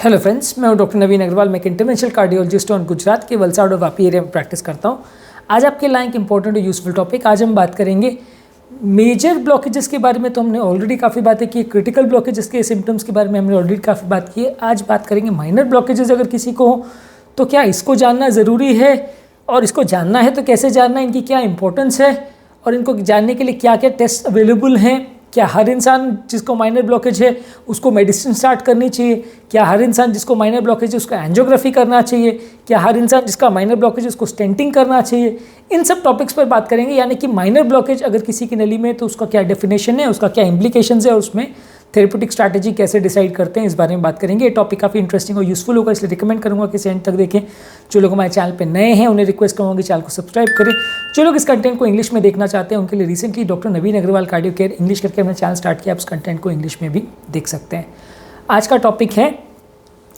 Hello friends, मैं हूं doctor नवीन अग्रवाल। मैं एक इंटरवेंशनल कार्डियोलॉजिस्ट हूं, गुजरात के वलसाड़ और वापी एरिया में प्रैक्टिस करता हूं। आज आपके लिए एक इंपॉर्टेंट और यूजफुल टॉपिक। आज हम बात करेंगे मेजर ब्लॉकेजेस के बारे में। तो हमने ऑलरेडी काफ़ी बातें की। क्रिटिकल ब्लॉकेजेस के सिम्टम्स के बारे में हमने ऑलरेडी काफ़ी बात की है। आज बात करेंगे माइनर ब्लॉकेजेस अगर किसी को हो तो क्या इसको जानना ज़रूरी है, और इसको जानना है तो कैसे जानना है, इनकी क्या इंपॉर्टेंस है, और इनको जानने के लिए क्या क्या टेस्ट अवेलेबल हैं। क्या हर इंसान जिसको माइनर ब्लॉकेज है उसको मेडिसिन स्टार्ट करनी चाहिए? क्या हर इंसान जिसको माइनर ब्लॉकेज है उसको एंजियोग्राफी करना चाहिए? क्या हर इंसान जिसका माइनर ब्लॉकेज है उसको स्टेंटिंग करना चाहिए? इन सब टॉपिक्स पर बात करेंगे। यानी कि माइनर ब्लॉकेज अगर किसी की नली में है तो उसका क्या डेफिनेशन है, उसका क्या इम्प्लीकेशंस है, और उसमें थेरेप्यूटिक स्ट्रैटेजी कैसे डिसाइड करते हैं, इस बारे में बात करेंगे। ये टॉपिक काफ़ी इंटरेस्टिंग और यूजफुल होगा, इसलिए रिकमेंड करूंगा कि इसे एंड तक देखें। जो लोग हमारे चैनल पे नए हैं उन्हें रिक्वेस्ट करूंगा कि चैनल को सब्सक्राइब करें। जो लोग इस कंटेंट को इंग्लिश में देखना चाहते हैं उनके लिए रिसेंटली डॉक्टर नवीन अग्रवाल कार्डियो केयर इंग्लिश करके हमने चैनल स्टार्ट किया। आप उस कंटेंट को इंग्लिश में भी देख सकते हैं। आज का टॉपिक है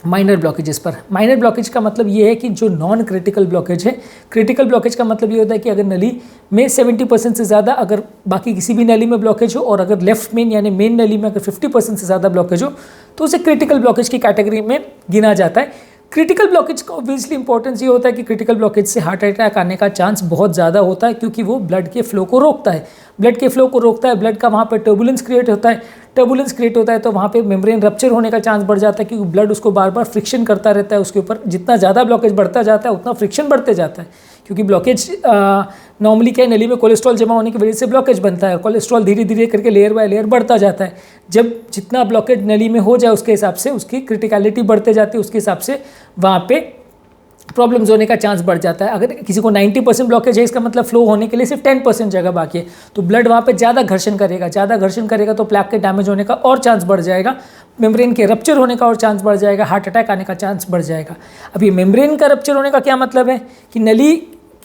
माइनर ब्लॉकेजेस पर। माइनर ब्लॉकेज का मतलब ये है कि जो नॉन क्रिटिकल ब्लॉकेज है। क्रिटिकल ब्लॉकेज का मतलब ये होता है कि अगर नली में 70% से ज़्यादा, अगर बाकी किसी भी नली में ब्लॉकेज हो, और अगर लेफ्ट मेन यानी मेन नली में अगर 50% से ज़्यादा ब्लॉकेज हो तो उसे क्रिटिकल ब्लॉकेज की कैटेगरी में गिना जाता है। क्रिटिकल ब्लॉकेज का ऑब्वियसली इंपॉर्टेंस ये होता है कि क्रिटिकल ब्लॉकेज से हार्ट अटैक आने का चांस बहुत ज़्यादा होता है, क्योंकि वो ब्लड के फ्लो को रोकता है। ब्लड के फ्लो को रोकता है, ब्लड का वहाँ पर टर्बुलेंस क्रिएट होता है। टर्बुलेंस क्रिएट होता है तो वहाँ पे मेम्ब्रेन रप्चर होने का चांस बढ़ जाता है, क्योंकि ब्लड उसको बार बार फ्रिक्शन करता रहता है उसके ऊपर। जितना ज़्यादा ब्लॉकेज बढ़ता जाता है उतना फ्रिक्शन बढ़ते जाता है, क्योंकि ब्लॉकेज नॉर्मली क्या है, नली में कोलेस्ट्रॉल जमा होने की वजह से ब्लॉकेज बनता है। कोलेस्ट्रॉल धीरे धीरे करके लेयर बाय लेयर बढ़ता जाता है। जब जितना ब्लॉकेज नली में हो जाए उसके हिसाब से उसकी क्रिटिकलिटी बढ़ते जाती है, उसके हिसाब से वहाँ पे प्रॉब्लम्स होने का चांस बढ़ जाता है। अगर किसी को 90% ब्लॉकेज है, इसका मतलब फ्लो होने के लिए सिर्फ 10% जगह बाकी है, तो ब्लड वहाँ पे ज़्यादा घर्षण करेगा। ज़्यादा घर्षण करेगा तो प्लेक के डैमेज होने का और चांस बढ़ जाएगा, मेम्ब्रेन के रप्चर होने का और चांस बढ़ जाएगा, हार्ट अटैक आने का चांस बढ़ जाएगा। अब ये मेम्ब्रेन का रप्चर होने का क्या मतलब है कि नली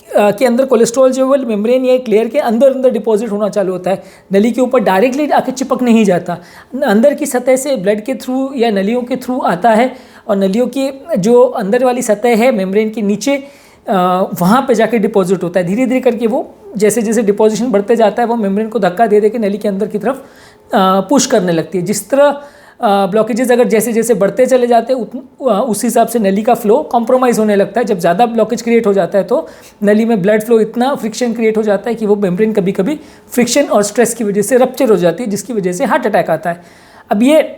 के अंदर कोलेस्ट्रॉल जो है मेम्ब्रेन या एक लेयर के अंदर अंदर डिपॉजिट होना चालू होता है। नली के ऊपर डायरेक्टली आके चिपक नहीं जाता, अंदर की सतह से ब्लड के थ्रू या नलियों के थ्रू आता है, और नलियों की जो अंदर वाली सतह है मेम्ब्रेन के नीचे वहाँ पे जाके डिपॉजिट होता है। धीरे धीरे करके वो जैसे जैसे डिपॉजिशन बढ़ते जाता है वो मेम्ब्रेन को धक्का दे दे के नली के अंदर की तरफ पुश करने लगती है। जिस तरह ब्लॉकेजेस अगर जैसे जैसे बढ़ते चले जाते हैं उस हिसाब से नली का फ्लो कॉम्प्रोमाइज़ होने लगता है। जब ज़्यादा ब्लॉकेज क्रिएट हो जाता है तो नली में ब्लड फ्लो इतना फ्रिक्शन क्रिएट हो जाता है कि वो मेम्ब्रेन कभी कभी फ्रिक्शन और स्ट्रेस की वजह से रप्चर हो जाती है, जिसकी वजह से हार्ट अटैक आता है। अब ये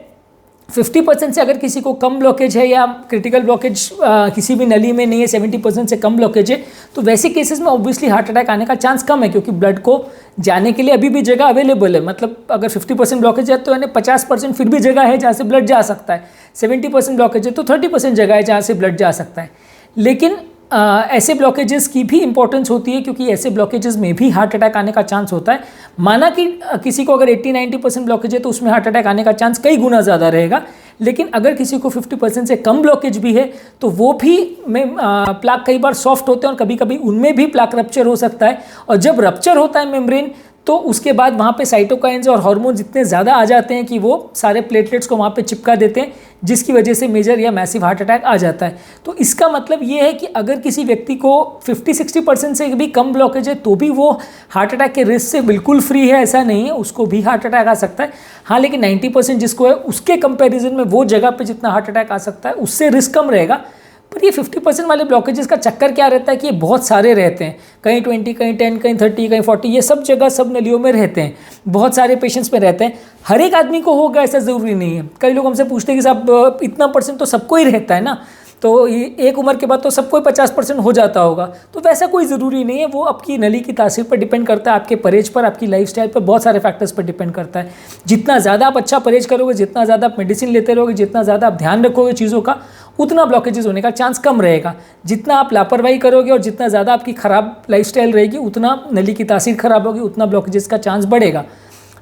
50% से अगर किसी को कम ब्लॉकेज है, या क्रिटिकल ब्लॉकेज किसी भी नली में नहीं है, 70% से कम ब्लॉकेज है, तो वैसे केसेस में ऑब्वियसली हार्ट अटैक आने का चांस कम है, क्योंकि ब्लड को जाने के लिए अभी भी जगह अवेलेबल है। मतलब अगर 50% ब्लॉकेज है तो यानी 50% फिर भी जगह है जहाँ से ब्लड जा सकता है। 70% ब्लॉकेज है तो 30% जगह है जहाँ से ब्लड जा सकता है। लेकिन ऐसे ब्लॉकेजेस की भी इंपॉर्टेंस होती है, क्योंकि ऐसे ब्लॉकेजेस में भी हार्ट अटैक आने का चांस होता है। माना कि किसी को अगर 80-90% ब्लॉकेज है तो उसमें हार्ट अटैक आने का चांस कई गुना ज़्यादा रहेगा। लेकिन अगर किसी को 50% से कम ब्लॉकेज भी है तो वो भी में प्लाक कई बार सॉफ्ट होते हैं, और कभी कभी उनमें भी प्लाक रप्चर हो सकता है। और जब रप्चर होता है मेम्ब्रेन तो उसके बाद वहाँ पे साइटोकाइन्स और हार्मोन्स इतने ज़्यादा आ जाते हैं कि वो सारे प्लेटलेट्स को वहाँ पे चिपका देते हैं, जिसकी वजह से मेजर या मैसिव हार्ट अटैक आ जाता है। तो इसका मतलब ये है कि अगर किसी व्यक्ति को 50-60% से भी कम ब्लॉकेज है तो भी वो हार्ट अटैक के रिस्क से बिल्कुल फ्री है, ऐसा नहीं है। उसको भी हार्ट अटैक आ सकता है। हाँ, लेकिन 90% जिसको है उसके कंपेरिजन में वो जगह पर जितना हार्ट अटैक आ सकता है उससे रिस्क कम रहेगा। पर ये 50% वाले ब्लॉकेजेस का चक्कर क्या रहता है कि ये बहुत सारे रहते हैं, कहीं 20, कहीं 10, कहीं 30, कहीं 40, ये सब जगह सब नलियों में रहते हैं, बहुत सारे पेशेंट्स में रहते हैं। हर एक आदमी को होगा ऐसा ज़रूरी नहीं है। कई लोग हमसे पूछते हैं कि साहब इतना परसेंट तो सबको ही रहता है ना, तो एक उम्र के बाद तो सबको 50% हो जाता होगा। तो वैसा कोई ज़रूरी नहीं है, वो आपकी नली की तासीर पर डिपेंड करता है, आपके परहेज पर, आपकी लाइफस्टाइल पर, बहुत सारे फैक्टर्स पर डिपेंड करता है। जितना ज़्यादा आप अच्छा परहेज करोगे, जितना ज़्यादा आप मेडिसिन लेते रहोगे, जितना ज़्यादा आप ध्यान रखोगे चीज़ों का, उतना ब्लॉकेजेस होने का चांस कम रहेगा। जितना आप लापरवाही करोगे और जितना ज़्यादा आपकी ख़राब लाइफस्टाइल रहेगी उतना नली की तासीर ख़राब होगी, उतना ब्लॉकेजेस का चांस बढ़ेगा।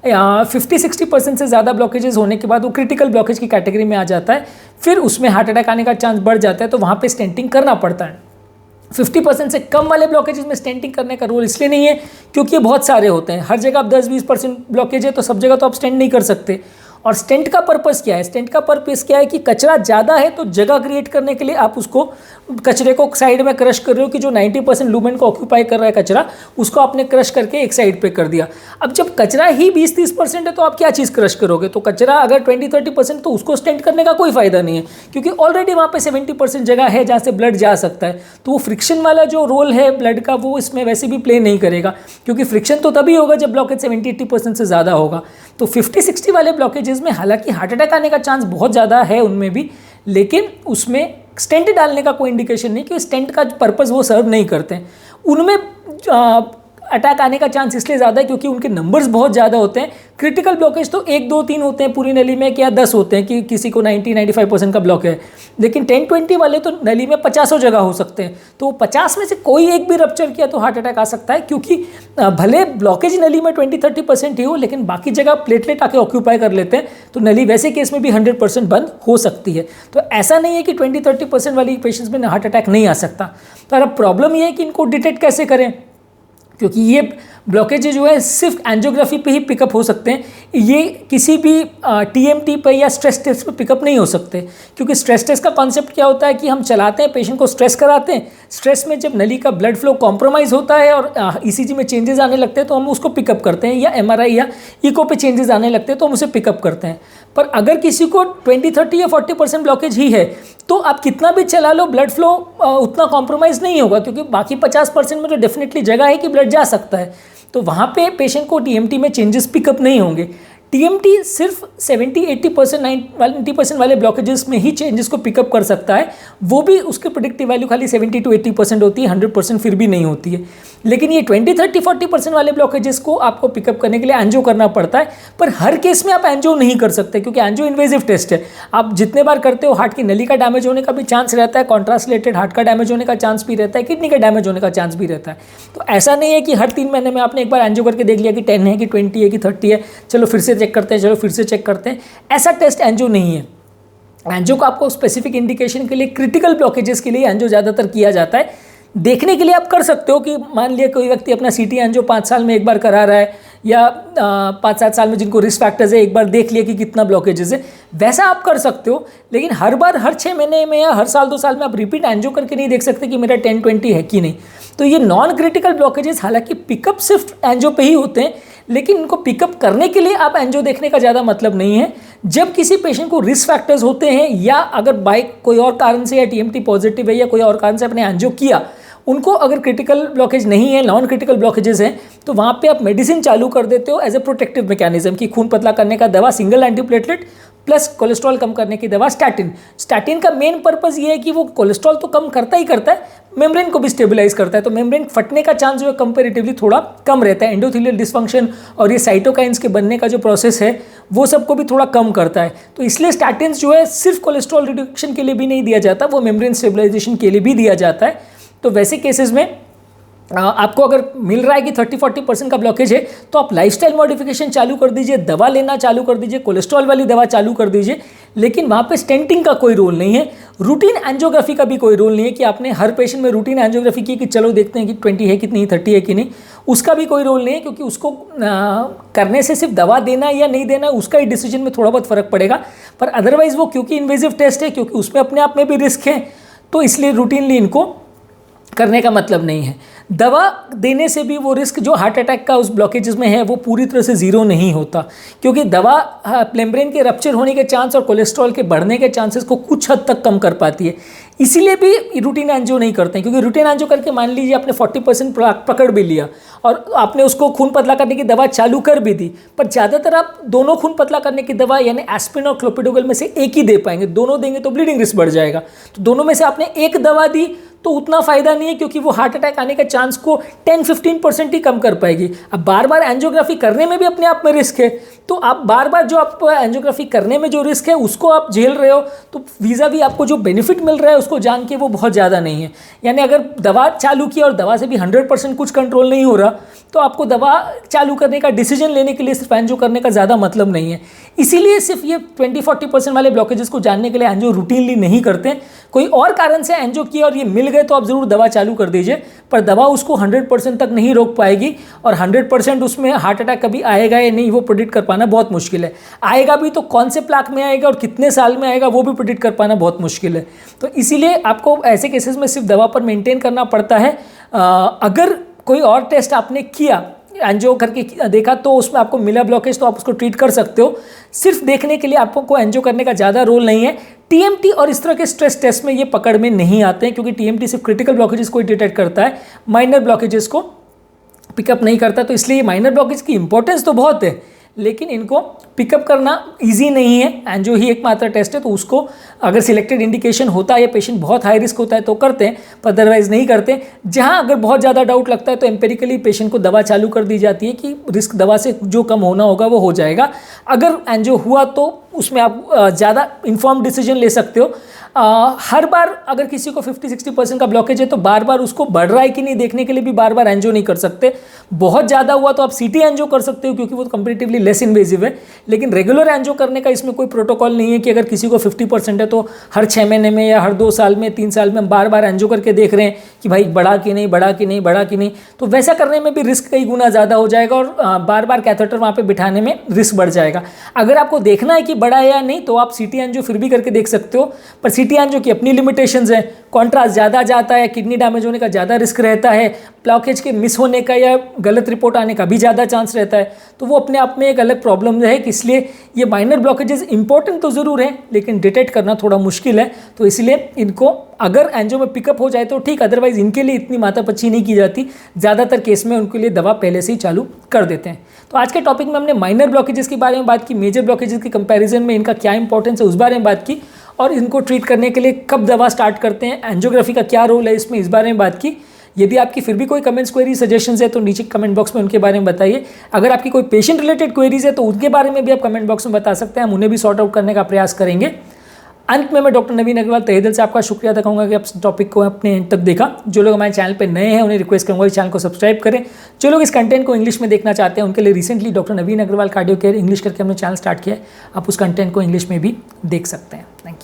50-60% से ज़्यादा ब्लॉकेजेस होने के बाद वो क्रिटिकल ब्लॉकेज की कैटेगरी में आ जाता है। फिर उसमें हार्ट अटैक आने का चांस बढ़ जाता है, तो वहाँ पे स्टेंटिंग करना पड़ता है। 50% से कम वाले ब्लॉकेजेस में स्टेंटिंग करने का रोल इसलिए नहीं है क्योंकि ये बहुत सारे होते हैं। हर जगह आप 10-20% ब्लॉकेज है तो सब जगह तो आप स्टेंट नहीं कर सकते, और स्टेंट का पर्पस क्या है? स्टेंट का पर्पस क्या है कि कचरा ज़्यादा है तो जगह क्रिएट करने के लिए आप उसको कचरे को साइड में क्रश कर रहे हो कि जो 90% लूमेन को ऑक्यूपाई कर रहा है कचरा, उसको आपने क्रश करके एक साइड पे कर दिया। अब जब कचरा ही 20-30% है तो आप क्या चीज़ क्रश करोगे? तो कचरा अगर 20-30% तो उसको स्टेंट करने का कोई फायदा नहीं है, क्योंकि ऑलरेडी वहाँ पे 70% जगह है जहाँ से ब्लड जा सकता है। तो वो फ्रिक्शन वाला जो रोल है ब्लड का वो इसमें वैसे भी प्ले नहीं करेगा, क्योंकि फ्रिक्शन तो तभी होगा जब ब्लॉकेज 70-80% से ज़्यादा होगा। तो 50-60 वाले ब्लॉकेजेस में हालांकि हार्ट अटैक आने का चांस बहुत ज़्यादा है उनमें भी, लेकिन उसमें स्टेंट डालने का कोई इंडिकेशन नहीं, क्योंकि स्टेंट का पर्पस वो सर्व नहीं करते हैं। उनमें अटैक आने का चांस इसलिए ज़्यादा है क्योंकि उनके नंबर्स बहुत ज़्यादा होते हैं। क्रिटिकल ब्लॉकेज तो 1, 2, 3 होते हैं पूरी नली में, क्या 10 होते हैं कि किसी को 90-95% का ब्लॉक है, लेकिन 10-20 वाले तो नली में 50 जगह हो सकते हैं। तो 50 में से कोई एक भी रप्चर किया तो हार्ट अटैक आ सकता है, क्योंकि भले ब्लॉकेज नली में 20-30% ही हो, लेकिन बाकी जगह प्लेटलेट आके ऑक्यूपाई कर लेते हैं, तो नली वैसे केस में भी 100% बंद हो सकती है। तो ऐसा नहीं है कि 20-30% वाली पेशेंट्स में हार्ट अटैक नहीं आ सकता। तो अब प्रॉब्लम ये है कि इनको डिटेक्ट कैसे करें, क्योंकि ये ब्लॉकेज जो है सिर्फ एंजियोग्राफी पे ही पिकअप हो सकते हैं, ये किसी भी टीएमटी पे या स्ट्रेस टेस्ट पे पिकअप नहीं हो सकते। क्योंकि स्ट्रेस टेस्ट का कॉन्सेप्ट क्या होता है कि हम चलाते हैं, पेशेंट को स्ट्रेस कराते हैं, स्ट्रेस में जब नली का ब्लड फ्लो कॉम्प्रोमाइज़ होता है और ईसीजी में चेंजेस आने लगते हैं तो हम उसको पिकअप करते हैं, या एमआरआई या इको पे चेंजेस आने लगते हैं तो हम उसे पिकअप करते हैं। पर अगर किसी को 20-30 या 40% ब्लॉकेज ही है तो आप कितना भी चला लो ब्लड फ्लो उतना कॉम्प्रोमाइज़ नहीं होगा, क्योंकि बाकी 50% में तो डेफिनेटली जगह है कि ब्लड जा सकता है। तो वहाँ पे पेशेंट को टीएमटी में चेंजेस पिकअप नहीं होंगे। टीएमटी सिर्फ 70-80%, 90% वाले ब्लॉकेजेस में ही चेंजेस को पिकअप कर सकता है, वो भी उसके प्रेडिक्टिव वैल्यू खाली 70-80% होती है, 100% फिर भी नहीं होती है। लेकिन ये 20-30-40% वाले ब्लॉकेजेस को आपको पिकअप करने के लिए एंजियो करना पड़ता है, पर हर केस में आप एंजियो नहीं कर सकते, क्योंकि एंजियो इन्वेजिव टेस्ट है। आप जितने बार करते हो हार्ट की नली का डैमेज होने का भी चांस रहता है, कॉन्ट्रास्लेटेड हार्ट का डैमेज होने का चांस भी रहता है, किडनी का डैमेज होने का चांस भी रहता है। तो ऐसा नहीं है कि हर 3 महीने में आपने एक बार एंजियो करके देख लिया कि 10 है कि 20 है कि 30 है, चलो फिर से चेक करते हैं, चलो फिर से चेक करते हैं। ऐसा टेस्ट एंजियो नहीं है। एंजियो को आपको स्पेसिफिक इंडिकेशन के लिए, क्रिटिकल ब्लॉकेजेस के लिए एंजियो ज़्यादातर किया जाता है। देखने के लिए आप कर सकते हो कि मान लिया कोई व्यक्ति अपना सीटी एंजियो 5 साल में एक बार करा रहा है, या 5-7 साल में जिनको रिस्क फैक्टर्स है एक बार देख लिया कि कितना ब्लॉकेजेस है, वैसा आप कर सकते हो। लेकिन हर बार हर 6 महीने में या हर साल 2 साल में आप रिपीट एंजियो करके नहीं देख सकते कि मेरा 10-20 है कि नहीं। तो ये नॉन क्रिटिकल ब्लॉकेजेस हालांकि पिकअप सिर्फ एंजियो पे ही होते हैं, लेकिन इनको पिकअप करने के लिए आप एंजियो देखने का ज़्यादा मतलब नहीं है। जब किसी पेशेंट को रिस्क फैक्टर्स होते हैं, या अगर बाय कोई और कारण से या टीएमटी पॉजिटिव है या कोई और कारण से आपने एंजियो किया, उनको अगर क्रिटिकल ब्लॉकेज नहीं है, नॉन क्रिटिकल ब्लॉकेजेस हैं, तो वहाँ पे आप मेडिसिन चालू कर देते हो एज ए प्रोटेक्टिव मैकेनिज्म की खून पतला करने का दवा सिंगल एंटीप्लेटलेट प्लस कोलेस्ट्रॉल कम करने की दवा स्टैटिन। स्टैटिन का मेन पर्पस ये है कि वो कोलेस्ट्रॉल तो कम करता ही करता है, मेम्ब्रेन को भी स्टेबलाइज करता है, तो मेम्ब्रेन फटने का चांस जो है कंपेरेटिवली थोड़ा कम रहता है। एंडोथेलियल डिस्फंक्शन और ये साइटोकाइंस के बनने का जो प्रोसेस है वो सबको भी थोड़ा कम करता है। तो इसलिए स्टैटिन जो है सिर्फ कोलेस्ट्रॉल रिडक्शन के लिए भी नहीं दिया जाता, वो मेम्ब्रेन स्टेबलाइजेशन के लिए भी दिया जाता है। तो वैसे केसेस में आपको अगर मिल रहा है कि 30-40% का ब्लॉकेज है, तो आप लाइफस्टाइल मॉडिफिकेशन चालू कर दीजिए, दवा लेना चालू कर दीजिए, कोलेस्ट्रॉल वाली दवा चालू कर दीजिए, लेकिन वहाँ पे स्टेंटिंग का कोई रोल नहीं है। रूटीन एंजियोग्राफी का भी कोई रोल नहीं है कि आपने हर पेशेंट में रूटीन एंजियोग्राफी की कि चलो देखते हैं कि 20 है कितनी, 30 है कि नहीं, उसका भी कोई रोल नहीं है, क्योंकि उसको करने से सिर्फ दवा देना या नहीं देना उसका ही डिसीजन में थोड़ा बहुत फर्क पड़ेगा। पर अदरवाइज वो क्योंकि इन्वेजिव टेस्ट है, क्योंकि उसमें अपने आप में भी रिस्क है, तो इसलिए रूटीनली इनको करने का मतलब नहीं है। दवा देने से भी वो रिस्क जो हार्ट अटैक का उस ब्लॉकेजेस में है वो पूरी तरह से ज़ीरो नहीं होता, क्योंकि दवा मेम्ब्रेन के रप्चर होने के चांस और कोलेस्ट्रॉल के बढ़ने के चांसेस को कुछ हद तक कम कर पाती है। इसीलिए भी रूटीन एंजियो नहीं करते हैं, क्योंकि रूटीन एंजियो करके मान लीजिए आपने 40% पकड़ भी लिया और आपने उसको खून पतला करने की दवा चालू कर भी दी, पर ज़्यादातर आप दोनों खून पतला करने की दवा यानी एस्पिरिन और क्लोपिडोग्रेल में से एक ही दे पाएंगे। दोनों देंगे तो ब्लीडिंग रिस्क बढ़ जाएगा। तो दोनों में से आपने एक दवा दी तो उतना फ़ायदा नहीं है, क्योंकि वो हार्ट अटैक आने के चांस को 10-15% ही कम कर पाएगी। अब बार बार एंजियोग्राफी करने में भी अपने आप में रिस्क है, तो आप बार बार जो आप एंजियोग्राफी करने में जो रिस्क है उसको आप झेल रहे हो, तो वीज़ा भी आपको जो बेनिफिट मिल रहा है उसको जान के वो बहुत ज़्यादा नहीं है। यानी अगर दवा चालू की और दवा से भी 100% कुछ कंट्रोल नहीं हो रहा, तो आपको दवा चालू करने का डिसीजन लेने के लिए सिर्फ एंजियो करने का ज़्यादा मतलब नहीं है। इसीलिए सिर्फ ये 20-40% वाले ब्लॉकेजेस को जानने के लिए एंजियो रूटीनली नहीं करते। कोई और कारण से एंजियो किया और ये मिल गए तो आप ज़रूर दवा चालू कर दीजिए, पर दवा उसको 100% तक नहीं रोक पाएगी, और 100% उसमें हार्ट अटैक कभी आएगा या नहीं वो प्रेडिक्ट कर पाना बहुत मुश्किल है। आएगा भी तो कौन से प्लाक में आएगा और कितने साल में आएगा वो भी प्रेडिक्ट कर पाना बहुत मुश्किल है। तो इसीलिए आपको ऐसे केसेस में सिर्फ दवा पर मेंटेन करना पड़ता है। अगर कोई और टेस्ट आपने किया, एंजियो करके देखा, तो उसमें आपको मिला ब्लॉकेज तो आप उसको ट्रीट कर सकते हो। सिर्फ देखने के लिए आपको एंजियो करने का ज़्यादा रोल नहीं है। टीएमटी और इस तरह के स्ट्रेस टेस्ट में ये पकड़ में नहीं आते हैं, क्योंकि टीएमटी सिर्फ क्रिटिकल ब्लॉकेजेस को डिटेक्ट करता है, माइनर ब्लॉकेजेस को पिकअप नहीं करता। तो इसलिए माइनर ब्लॉकेज की इंपॉर्टेंस तो बहुत है, लेकिन इनको पिकअप करना इजी नहीं है। एंजियो ही एकमात्र टेस्ट है, तो उसको अगर सिलेक्टेड इंडिकेशन होता है या पेशेंट बहुत हाई रिस्क होता है तो करते हैं, पर अदरवाइज नहीं करते। जहां अगर बहुत ज़्यादा डाउट लगता है तो एम्पेरिकली पेशेंट को दवा चालू कर दी जाती है कि रिस्क दवा से जो कम होना होगा वो हो जाएगा। अगर एंजियो हुआ तो उसमें आप ज़्यादा इन्फॉर्म डिसीजन ले सकते हो। हर बार अगर किसी को 50-60% का ब्लॉकेज है तो बार बार उसको बढ़ रहा है कि नहीं देखने के लिए भी बार बार एंजियो नहीं कर सकते। बहुत ज़्यादा हुआ तो आप सीटी एंजियो कर सकते हो, क्योंकि वो कंपेरेटिवली लेस इन्वेजिव है। लेकिन रेगुलर एंजियो करने का इसमें कोई प्रोटोकॉल नहीं है कि अगर किसी को 50% है तो हर 6 महीने में या हर 2 साल में 3 साल में हम बार बार एंजियो करके देख रहे हैं कि भाई बढ़ा कि नहीं, बढ़ा कि नहीं, बढ़ा कि नहीं। तो वैसा करने में भी रिस्क कई गुना ज़्यादा हो जाएगा और बार बार कैथेटर वहाँ पर बिठाने में रिस्क बढ़ जाएगा। अगर आपको देखना है कि बढ़ा है या नहीं तो आप सीटी एंजियो फिर भी करके देख सकते हो, पर सीटी एंजियो की अपनी लिमिटेशंस है। कॉन्ट्रास्ट ज़्यादा जाता है, किडनी डैमेज होने का ज़्यादा रिस्क रहता है, ब्लॉकेज के मिस होने का या गलत रिपोर्ट आने का भी ज़्यादा चांस रहता है। तो वो अपने आप में एक अलग प्रॉब्लम है कि इसलिए ये माइनर ब्लॉकेजेस इंपॉर्टेंट तो ज़रूर है, लेकिन डिटेक्ट करना थोड़ा मुश्किल है। तो इसलिए इनको अगर एंजियो में पिकअप हो जाए तो ठीक, अदरवाइज इनके लिए इतनी माथापच्ची नहीं की जाती। ज़्यादातर केस में उनके लिए दवा पहले से ही चालू कर देते हैं। तो आज के टॉपिक में हमने माइनर ब्लॉकेजेस के बारे में बात की, मेजर ब्लॉकेजेस के कंपैरिजन में इनका क्या इंपॉर्टेंस है उस बारे में बात की, और इनको ट्रीट करने के लिए कब दवा स्टार्ट करते हैं, एंजियोग्राफी का क्या रोल है इसमें, इस बारे में बात की। यदि आपकी फिर भी कोई कमेंट्स, क्वेरी, सजेशंस है तो नीचे कमेंट बॉक्स में उनके बारे में बताइए। अगर आपकी कोई पेशेंट रिलेटेड क्वेरीज है तो उनके बारे में भी आप कमेंट बॉक्स में बता सकते हैं, हम उन्हें भी सॉर्ट आउट करने का प्रयास करेंगे। अंत में मैं डॉक्टर नवीन अग्रवाल तहे दिल से आपका शुक्रिया अदा करूंगा कि आप इस टॉपिक को अपने एंड तक देखा। जो लोग हमारे चैनल पे नए हैं उन्हें रिक्वेस्ट करूंगा कि चैनल को सब्सक्राइब करें। जो लोग इस कंटेंट को इंग्लिश में देखना चाहते हैं उनके लिए रिसेंटली डॉक्टर नवीन अग्रवाल कार्डियो केयर इंग्लिश करके हमने चैनल स्टार्ट किया है, आप उस कंटेंट को इंग्लिश में भी देख सकते हैं। Thank you.